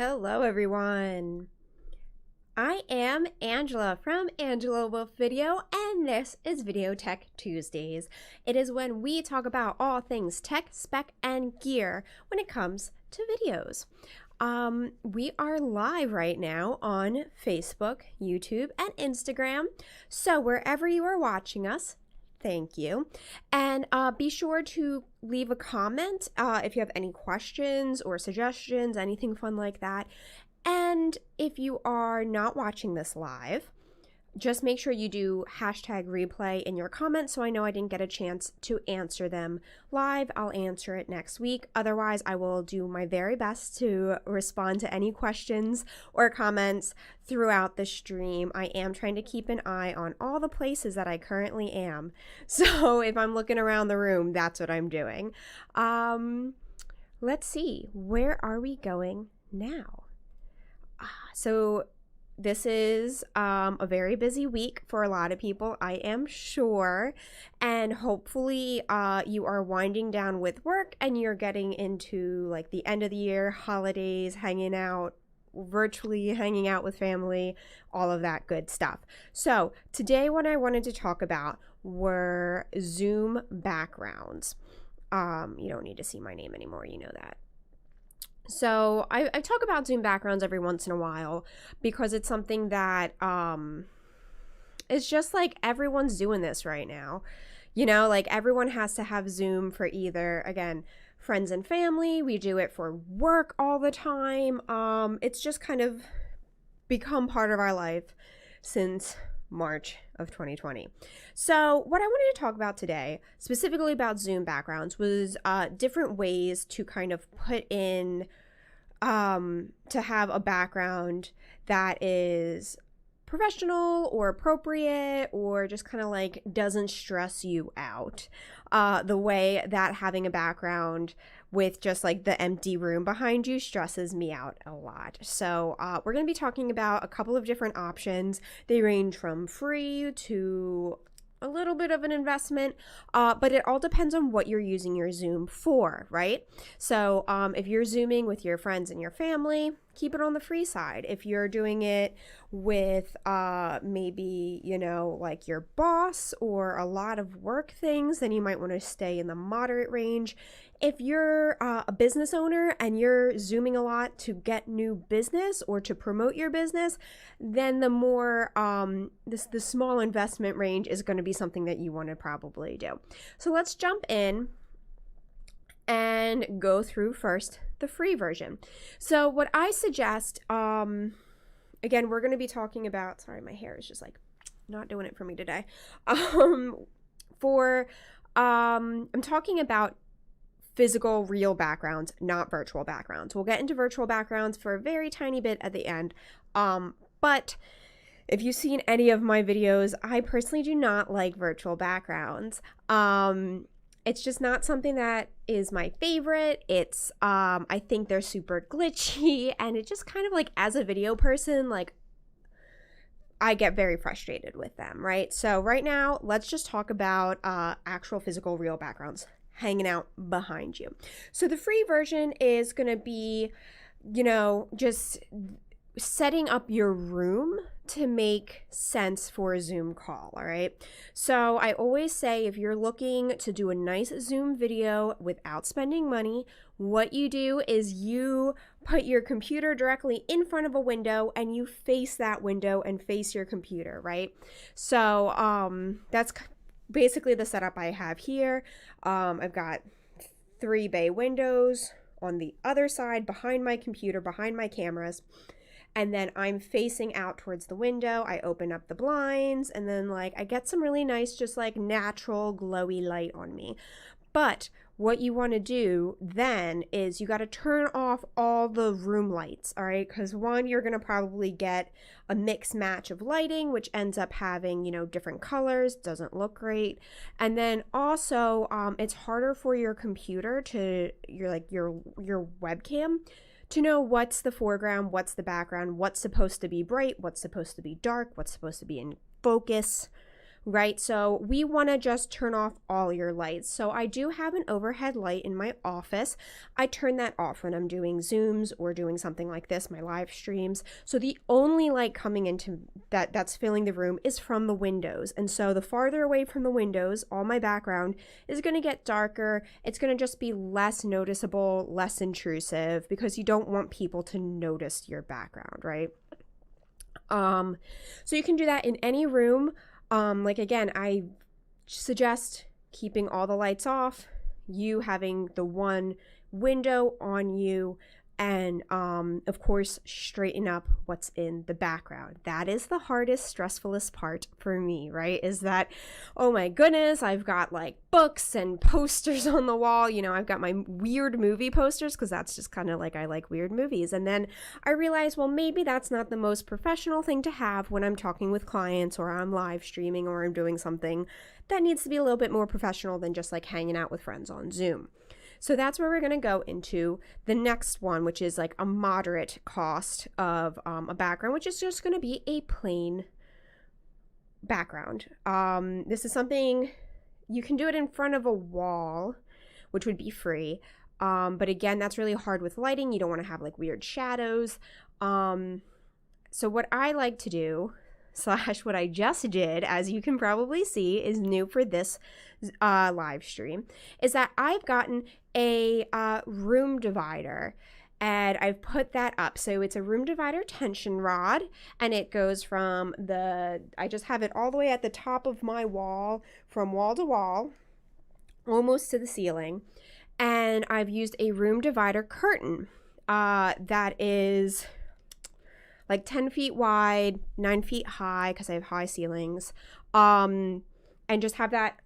Hello, everyone. I am Angela from Angela Wolf Video, and this is Video Tech Tuesdays. It is when we talk about all things tech, spec, and gear when it comes to videos. We are live right now on Facebook, YouTube, and Instagram. So wherever you are watching us, thank you. And be sure to leave a comment if you have any questions or suggestions, anything fun like that. And if you are not watching this live, just make sure you do hashtag replay in your comments so I know I didn't get a chance to answer them live. I'll answer it next week. Otherwise, I will do my very best to respond to any questions or comments throughout the stream. I am trying to keep an eye on all the places that I currently am. So if I'm looking around the room, that's what I'm doing. Let's see. Where are we going now? So this is a very busy week for a lot of people, I am sure, and hopefully you are winding down with work and you're getting into like the end of the year, holidays, hanging out, virtually hanging out with family, all of that good stuff. So today what I wanted to talk about were Zoom backgrounds. You don't need to see my name anymore, you know that. So I talk about Zoom backgrounds every once in a while because it's something that it's just like everyone's doing this right now. You know, like everyone has to have Zoom for either, again, friends and family. We do it for work all the time. It's just kind of become part of our life since March of 2020. So what I wanted to talk about today, specifically about Zoom backgrounds, was different ways to kind of put in, to have a background that is professional or appropriate or just kind of like doesn't stress you out the way that having a background with just like the empty room behind you stresses me out a lot. So we're going to be talking about a couple of different options. They range from free to a little bit of an investment, but it all depends on what you're using your Zoom for, right? So if you're Zooming with your friends and your family, keep it on the free side. If you're doing it with maybe, you know, like your boss or a lot of work things, then you might want to stay in the moderate range. If you're a business owner and you're Zooming a lot to get new business or to promote your business, then the more, the small investment range is going to be something that you want to probably do. So let's jump in and go through first the free version. So what I suggest, again, we're going to be talking about, sorry, my hair is just like not doing it for me today. I'm talking about physical, real backgrounds, not virtual backgrounds. We'll get into virtual backgrounds for a very tiny bit at the end. But if you've seen any of my videos, I personally do not like virtual backgrounds. It's just not something that is my favorite. It's, I think they're super glitchy, and it just kind of like, as a video person, like, I get very frustrated with them, right? So right now, let's just talk about actual physical, real backgrounds hanging out behind you. So the free version is going to be, you know, just setting up your room to make sense for a Zoom call, all right? So I always say, if you're looking to do a nice Zoom video without spending money, what you do is you put your computer directly in front of a window and you face that window and face your computer, right? So that's basically the setup I have here. I've got 3 bay windows on the other side, behind my computer, behind my cameras. And then I'm facing out towards the window. I open up the blinds, and then like I get some really nice, just like natural glowy light on me. But what you want to do then is you got to turn off all the room lights, all right? Because one, you're going to probably get a mix match of lighting, which ends up having, you know, different colors, doesn't look great. And then also it's harder for your computer to, your webcam to know what's the foreground, what's the background, what's supposed to be bright, what's supposed to be dark, what's supposed to be in focus, right? So we want to just turn off all your lights. So I do have an overhead light in my office. I turn that off when I'm doing Zooms or doing something like this, my live streams. So the only light coming into that's filling the room is from the windows. And so the farther away from the windows, all my background is going to get darker. It's going to just be less noticeable, less intrusive, because you don't want people to notice your background, right? So you can do that in any room. Like again, I suggest keeping all the lights off, you having the one window on you, and of course, straighten up what's in the background. That is the hardest, stressfulest part for me, right? Is that, oh my goodness, I've got like books and posters on the wall. You know, I've got my weird movie posters because that's just kind of like, I like weird movies. And then I realized, well, maybe that's not the most professional thing to have when I'm talking with clients or I'm live streaming or I'm doing something that needs to be a little bit more professional than just like hanging out with friends on Zoom. So that's where we're going to go into the next one, which is like a moderate cost of a background, which is just going to be a plain background. This is something you can do it in front of a wall, which would be free. But again, that's really hard with lighting. You don't want to have like weird shadows. So what I like to do, / what I just did, as you can probably see, is new for this live stream, is that I've gotten a room divider and I've put that up. So it's a room divider tension rod, and it goes from I just have it all the way at the top of my wall, from wall to wall, almost to the ceiling. And I've used a room divider curtain that is like 10 feet wide, 9 feet high, because I have high ceilings, and just have that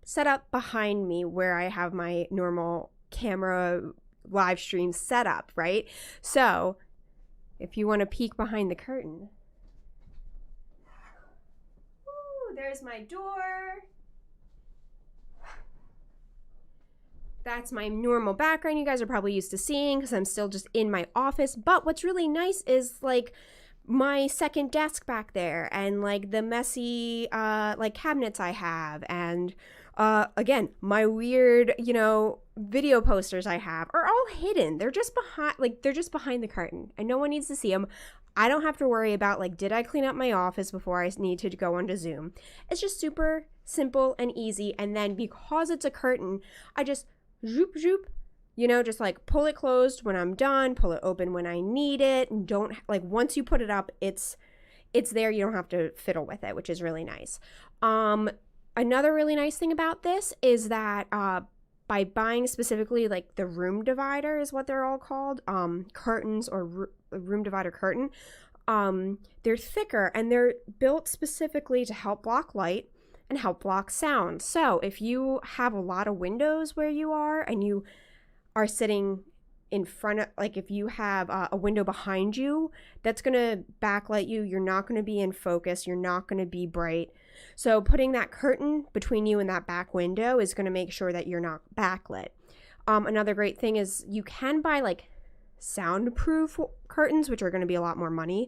set up behind me where I have my normal camera live stream set up, right? So if you want to peek behind the curtain, ooh, there's my door. That's my normal background you guys are probably used to seeing because I'm still just in my office. But what's really nice is like my second desk back there and like the messy like cabinets I have, and again, my weird, video posters I have are all hidden. They're just behind the curtain and no one needs to see them. I don't have to worry about like, did I clean up my office before I need to go onto Zoom? It's just super simple and easy. And then because it's a curtain, I just zoop, just like pull it closed when I'm done, pull it open when I need it. And don't like, once you put it up, it's there. You don't have to fiddle with it, which is really nice. Another really nice thing about this is that by buying specifically like the room divider is what they're all called, curtains or room divider curtain, they're thicker and they're built specifically to help block light and help block sound. So if you have a lot of windows where you are and you are sitting in front of, like if you have a window behind you, that's going to backlight you. You're not going to be in focus. You're not going to be bright. So putting that curtain between you and that back window is going to make sure that you're not backlit. Another great thing is you can buy like soundproof curtains, which are going to be a lot more money.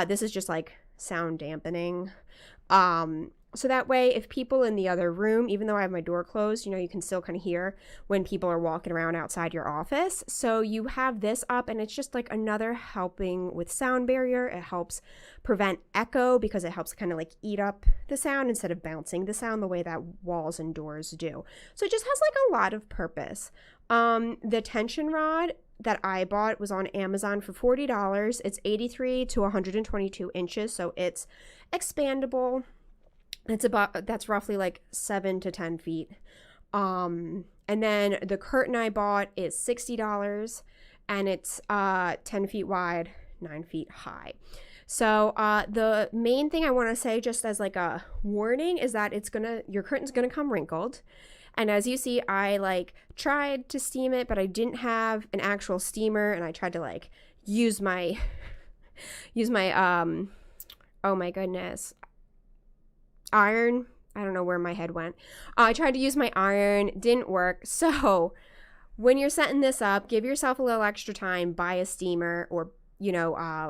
This is just like sound dampening. So that way, if people in the other room, even though I have my door closed, you can still kind of hear when people are walking around outside your office. So you have this up and it's just like another helping with sound barrier. It helps prevent echo because it helps kind of like eat up the sound instead of bouncing the sound the way that walls and doors do. So it just has like a lot of purpose. The tension rod that I bought was on Amazon for $40. It's 83 to 122 inches, so it's expandable. That's roughly like 7 to 10 feet. And then the curtain I bought is $60 and it's 10 feet wide, 9 feet high. So the main thing I want to say just as like a warning is that your curtain's gonna come wrinkled. And as you see, I like tried to steam it, but I didn't have an actual steamer, and I tried to like use my oh my goodness, iron. I don't know where my head went. I tried to use my iron, didn't work. So when you're setting this up, give yourself a little extra time, buy a steamer, or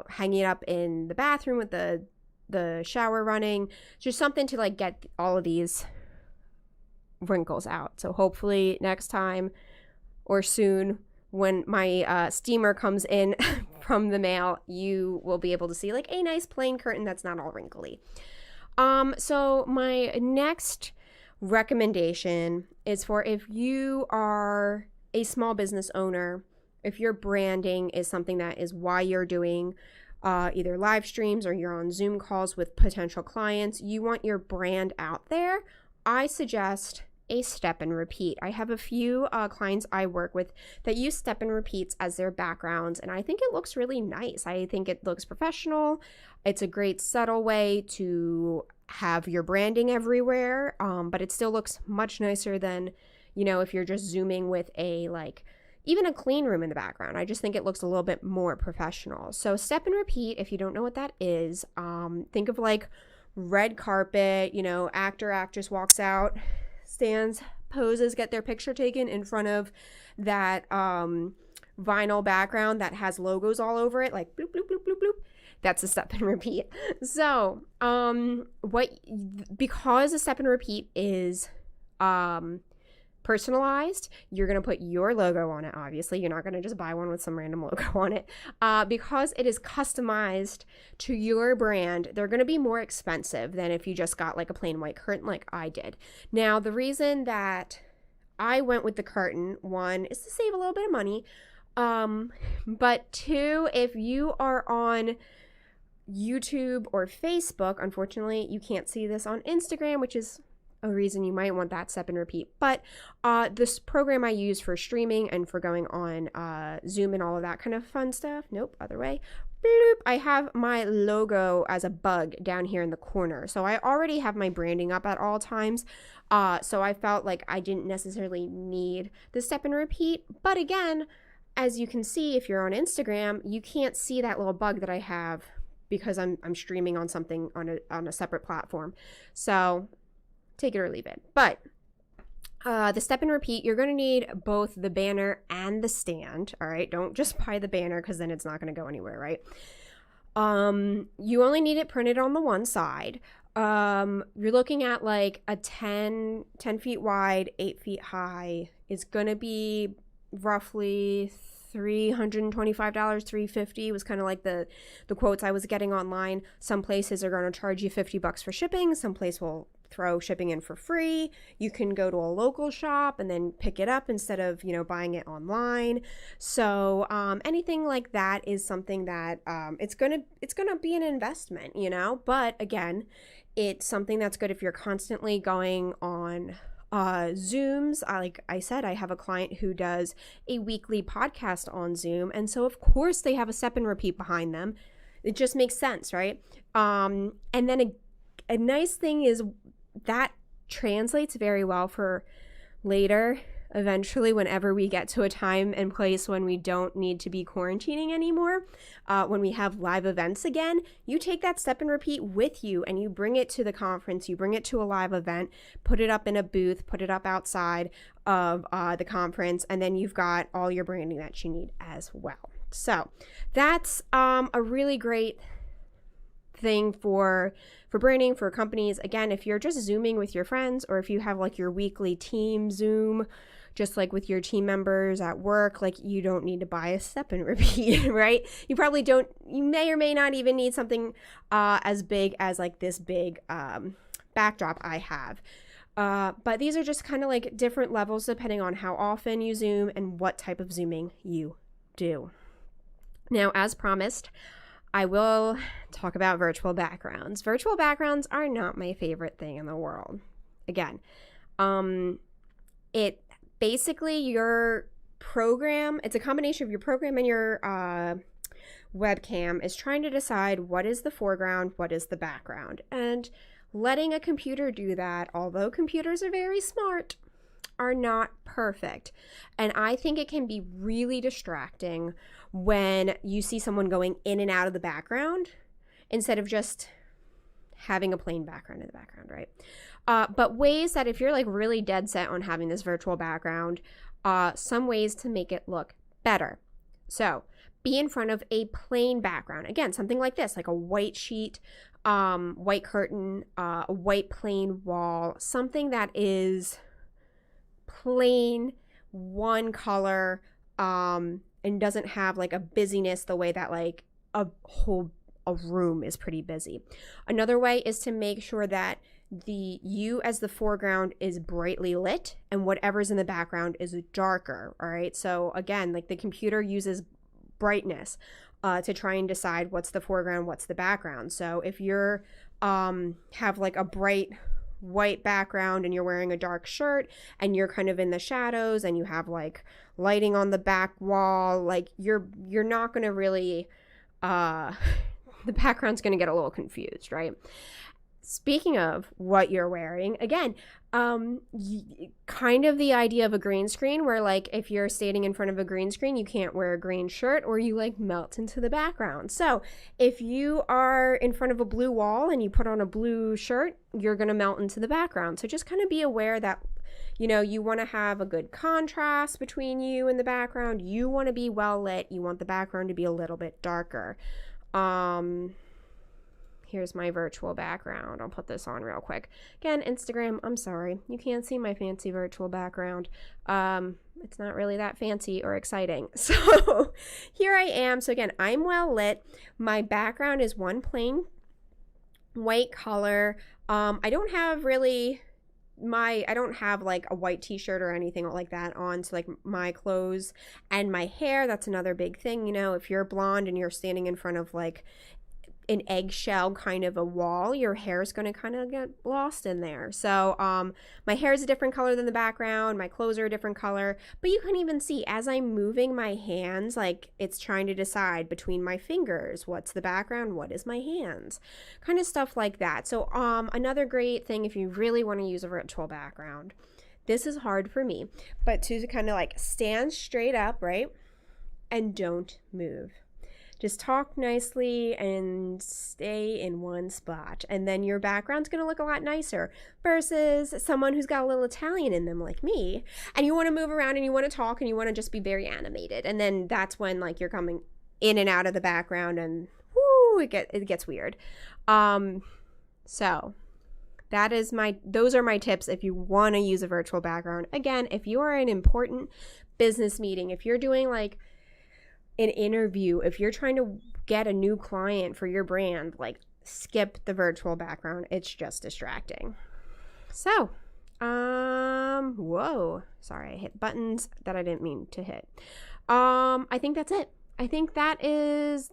hanging it up in the bathroom with the the shower running, just something to like get all of these wrinkles out. So hopefully next time or soon when my steamer comes in from the mail, you will be able to see like a nice plain curtain that's not all wrinkly. So my next recommendation is for if you are a small business owner, if your branding is something that is why you're doing either live streams or you're on Zoom calls with potential clients, you want your brand out there, I suggest a step and repeat. I have a few clients I work with that use step and repeats as their backgrounds, and I think it looks really nice. I think it looks professional. It's a great subtle way to have your branding everywhere, but it still looks much nicer than, you know, if you're just Zooming with a like even a clean room in the background. I just think it looks a little bit more professional. So step and repeat, if you don't know what that is, think of like red carpet, you know, actor, actress walks out, stands, poses, get their picture taken in front of that vinyl background that has logos all over it, like bloop, bloop, bloop, bloop, bloop. That's a step and repeat. So because a step and repeat is personalized, you're going to put your logo on it. Obviously, you're not going to just buy one with some random logo on it. Because it is customized to your brand, they're going to be more expensive than if you just got like a plain white curtain like I did. Now, the reason that I went with the curtain, one, is to save a little bit of money. But two, if you are on YouTube or Facebook, unfortunately, you can't see this on Instagram, which is a reason you might want that step and repeat. But this program I use for streaming and for going on Zoom and all of that kind of fun stuff, nope, other way, bloop, I have my logo as a bug down here in the corner. So I already have my branding up at all times. So I felt like I didn't necessarily need the step and repeat. But again, as you can see, if you're on Instagram, you can't see that little bug that I have because I'm streaming on something on a separate platform. So take it or leave it. But the step and repeat, you're going to need both the banner and the stand. All right. Don't just buy the banner because then it's not going to go anywhere, right? You only need it printed on the one side. You're looking at like a 10 feet wide, 8 feet high. It's going to be roughly $325, $350 was kind of like the quotes I was getting online. Some places are going to charge you $50 for shipping. Some place will throw shipping in for free. You can go to a local shop and then pick it up instead of, you know, buying it online. So anything like that is something that it's gonna be an investment, you know. But again, it's something that's good if you're constantly going on Zooms. Like I said, I have a client who does a weekly podcast on Zoom, and so of course they have a step and repeat behind them. It just makes sense, right? And then a nice thing is that translates very well for later, eventually, whenever we get to a time and place when we don't need to be quarantining anymore, when we have live events again, you take that step and repeat with you and you bring it to the conference, you bring it to a live event, put it up in a booth, put it up outside of the conference, and then you've got all your branding that you need as well. So that's a really great thing for branding for companies. Again, if you're just Zooming with your friends, or if you have like your weekly team Zoom, just like with your team members at work, like you don't need to buy a step and repeat, right? You probably don't, you may or may not even need something as big as like this big backdrop I have. But these are just kind of like different levels depending on how often you Zoom and what type of Zooming you do. Now, as promised, I will talk about virtual backgrounds. Virtual backgrounds are not my favorite thing in the world. Again, it basically your program, it's a combination of your program and your webcam is trying to decide what is the foreground, what is the background. And letting a computer do that, although computers are very smart, are not perfect. And I think it can be really distracting when you see someone going in and out of the background instead of just having a plain background in the background, right? But ways that if you're like really dead set on having this virtual background, some ways to make it look better. So be in front of a plain background. Again, something like this, like a white sheet white curtain, a white plain wall, something that is plain, one color, and doesn't have like a busyness the way that like a room is pretty busy. Another way is to make sure that you as the foreground is brightly lit and whatever's in the background is darker. All right. So again, like the computer uses brightness to try and decide what's the foreground, what's the background. So if you're have like a bright white background and you're wearing a dark shirt and you're kind of in the shadows and you have like lighting on the back wall, like you're not going to really the background's going to get a little confused, right? Speaking of what you're wearing, again, kind of the idea of a green screen where like if you're standing in front of a green screen, you can't wear a green shirt or you like melt into the background. So if you are in front of a blue wall and you put on a blue shirt, you're going to melt into the background. So just kind of be aware that, you know, you want to have a good contrast between you and the background. You want to be well lit. You want the background to be a little bit darker. Here's my virtual background. I'll put this on real quick. Again, Instagram, I'm sorry. You can't see my fancy virtual background. It's not really that fancy or exciting. So here I am. So again, I'm well lit. My background is one plain white color. I don't have like a white t-shirt or anything like that on. So like my clothes and my hair, that's another big thing. You know, if you're blonde and you're standing in front of like an eggshell kind of a wall, your hair is going to kind of get lost in there. So my hair is a different color than the background. My clothes are a different color, but you can even see as I'm moving my hands, like it's trying to decide between my fingers, what's the background, what is my hands, kind of stuff like that. So another great thing if you really want to use a virtual background, this is hard for me, but to kind of like stand straight up, right? And don't move. Just talk nicely and stay in one spot. And then your background's going to look a lot nicer versus someone who's got a little Italian in them like me. And you want to move around and you want to talk and you want to just be very animated. And then that's when like you're coming in and out of the background and whoo, it gets weird. So those are my tips if you want to use a virtual background. Again, if you are in an important business meeting, if you're doing like an interview, if you're trying to get a new client for your brand, like skip the virtual background. It's just distracting. So, whoa, sorry, I hit buttons that I didn't mean to hit. I think that's it. I think that is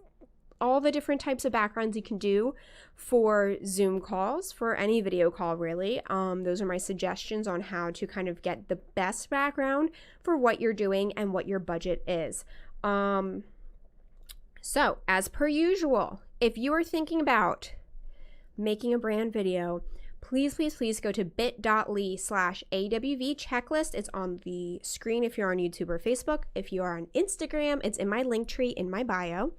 all the different types of backgrounds you can do for Zoom calls, for any video call really. Those are my suggestions on how to kind of get the best background for what you're doing and what your budget is. So as per usual, if you are thinking about making a brand video, please go to bit.ly/AWV checklist. It's on the screen if you're on YouTube or Facebook. If you are on Instagram, it's in my link tree in my bio.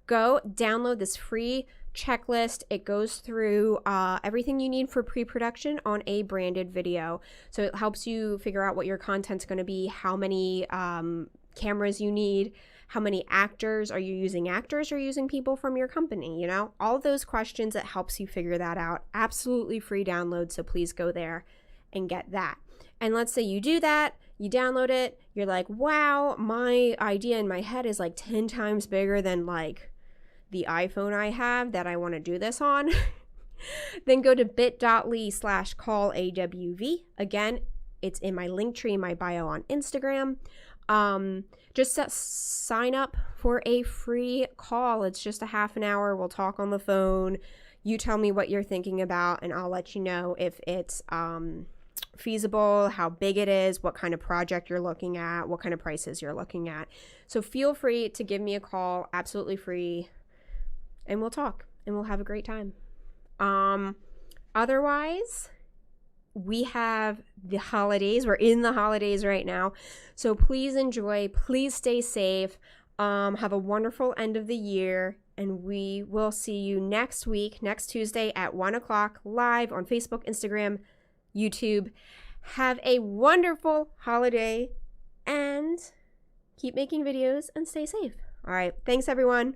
Go download this free checklist. It goes through everything you need for pre-production on a branded video. So it helps you figure out what your content's going to be, how many cameras you need, how many actors are you using, people from your company, you know, all of those questions. It helps you figure that out. Absolutely free download. So please go there and get that. And let's say you do that, you download it, you're like, wow, my idea in my head is like 10 times bigger than like the iPhone I have that I want to do this on. Then go to bit.ly/callawv. Again, it's in my link tree in my bio on Instagram. Just sign up for a free call. It's just a half an hour. We'll talk on the phone. You tell me what you're thinking about and I'll let you know if it's feasible, how big it is, what kind of project you're looking at, what kind of prices you're looking at. So feel free to give me a call, absolutely free, and we'll talk and we'll have a great time. Otherwise, we have the holidays. We're in the holidays right now. So please enjoy. Please stay safe. Have a wonderful end of the year. And we will see you next week, next Tuesday at 1 o'clock live on Facebook, Instagram, YouTube. Have a wonderful holiday and keep making videos and stay safe. All right. Thanks, everyone.